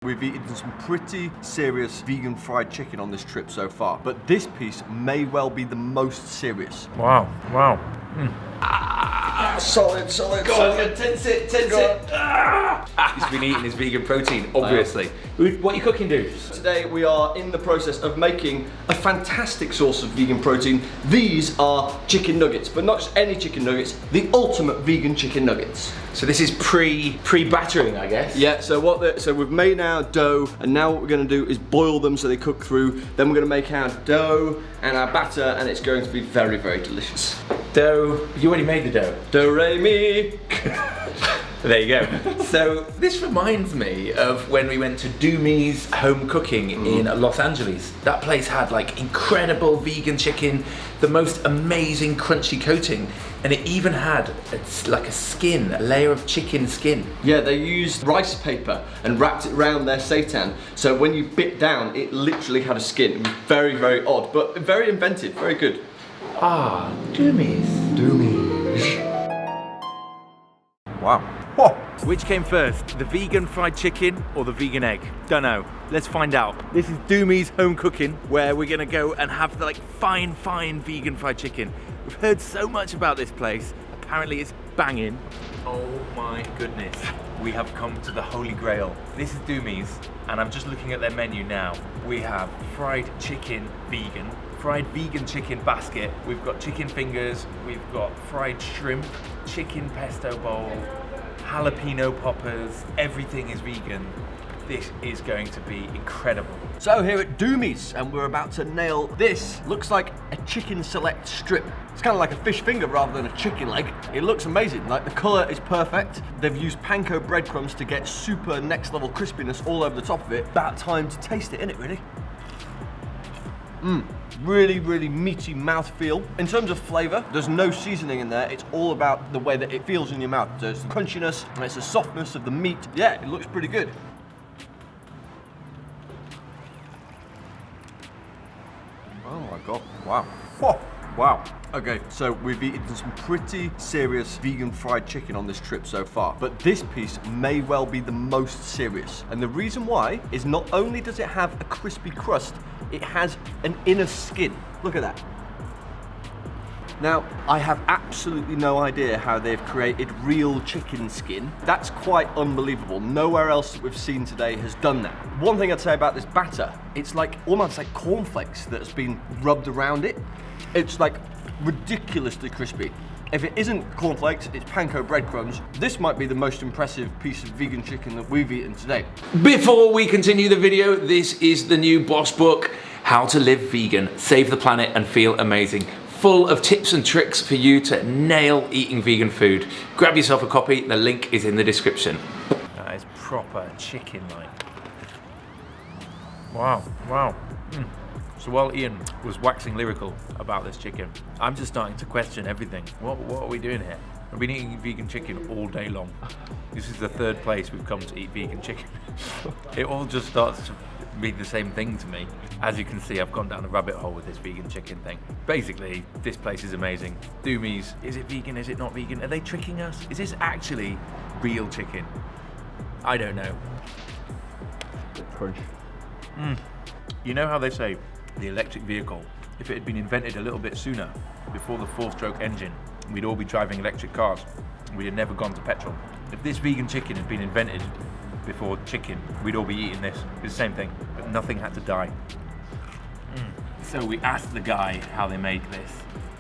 We've eaten some pretty serious vegan fried chicken on this trip so far, but this piece may well be the most serious. Wow, wow. Solid. Tense it. He's been eating his vegan protein, obviously. What are you cooking, dudes? Today we are in the process of making a fantastic source of vegan protein. These are chicken nuggets, but not just any chicken nuggets, the ultimate vegan chicken nuggets. So this is pre-battering, I guess? Yeah, so we've made our dough, and now what we're gonna do is boil them so they cook through. Then we're gonna make our dough and our batter, and it's going to be very, very delicious. Dough, you already made the dough. Do, re, mi. There you go. So this reminds me of when we went to Doomie's home cooking in Los Angeles. That place had like incredible vegan chicken, the most amazing crunchy coating, and it even had like a skin, a layer of chicken skin. Yeah, they used rice paper and wrapped it around their seitan, so when you bit down, it literally had a skin. It was very, very odd, but very inventive, very good. Ah, Doomie's. Wow. Whoa. Which came first, the vegan fried chicken or the vegan egg? Don't know. Let's find out. This is Doomie's home cooking, where we're gonna go and have the, like fine vegan fried chicken. We've heard so much about this place. Apparently it's banging. Oh my goodness. We have come to the holy grail. This is Doomie's, and I'm just looking at their menu now. We have fried chicken vegan, fried vegan chicken basket. We've got chicken fingers, we've got fried shrimp, chicken pesto bowl, jalapeno poppers. Everything is vegan. This is going to be incredible. So here at Doomie's, and we're about to nail this. Looks like a chicken select strip. It's kind of like a fish finger rather than a chicken leg. It looks amazing, like the color is perfect. They've used panko breadcrumbs to get super next level crispiness all over the top of it. About time to taste it, innit, really? Really meaty mouthfeel. In terms of flavor, there's no seasoning in there. It's all about the way that it feels in your mouth. So it's the crunchiness, and it's the softness of the meat. Yeah, it looks pretty good. Oh my God, wow. Whoa. Wow. Okay, so we've eaten some pretty serious vegan fried chicken on this trip so far, but this piece may well be the most serious. And the reason why is not only does it have a crispy crust, it has an inner skin. Look at that. Now, I have absolutely no idea how they've created real chicken skin. That's quite unbelievable. Nowhere else that we've seen today has done that. One thing I'd say about this batter, it's like almost like cornflakes that's been rubbed around it. It's like ridiculously crispy. If it isn't cornflakes, it's panko breadcrumbs. This might be the most impressive piece of vegan chicken that we've eaten today. Before we continue the video, this is the new BOSH book, How to Live Vegan, Save the Planet and Feel Amazing. Full of tips and tricks for you to nail eating vegan food. Grab yourself a copy, the link is in the description. That is proper chicken-like. Wow. So while Ian was waxing lyrical about this chicken, I'm just starting to question everything. What are we doing here? I've been eating vegan chicken all day long. This is the third place we've come to eat vegan chicken. It all just starts to be the same thing to me. As you can see, I've gone down a rabbit hole with this vegan chicken thing. Basically, this place is amazing. Doomie's, is it vegan, is it not vegan? Are they tricking us? Is this actually real chicken? I don't know. Crunch. You know how they say the electric vehicle, if it had been invented a little bit sooner, before the 4-stroke engine, we'd all be driving electric cars. We'd have never gone to petrol. If this vegan chicken had been invented before chicken, we'd all be eating this. It's the same thing, but nothing had to die. So we asked the guy how they make this,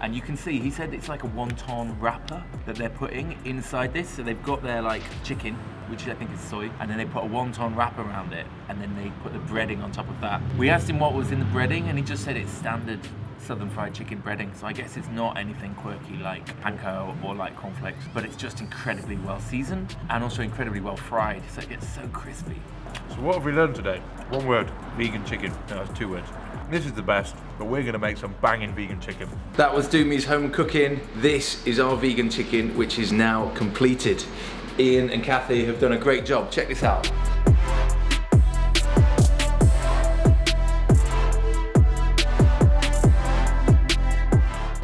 and you can see he said it's like a wonton wrapper that they're putting inside this. So they've got their like chicken, which I think is soy, and then they put a wonton wrap around it, and then they put the breading on top of that. We asked him what was in the breading, and he just said it's standard southern fried chicken breading. So I guess it's not anything quirky like panko or like cornflakes, but it's just incredibly well seasoned and also incredibly well fried, so it gets so crispy. So what have we learned today? One word: vegan chicken. No, it's 2 words. This is the best, but we're gonna make some banging vegan chicken. That was Doomie's home cooking. This is our vegan chicken, which is now completed. Ian and Kathy have done a great job. Check this out.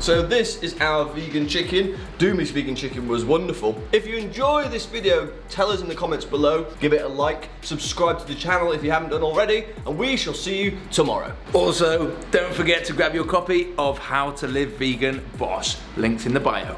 So this is our vegan chicken. Doomie's vegan chicken was wonderful. If you enjoy this video, tell us in the comments below. Give it a like, subscribe to the channel if you haven't done already, and we shall see you tomorrow. Also, don't forget to grab your copy of How to Live Vegan BOSH. Links in the bio.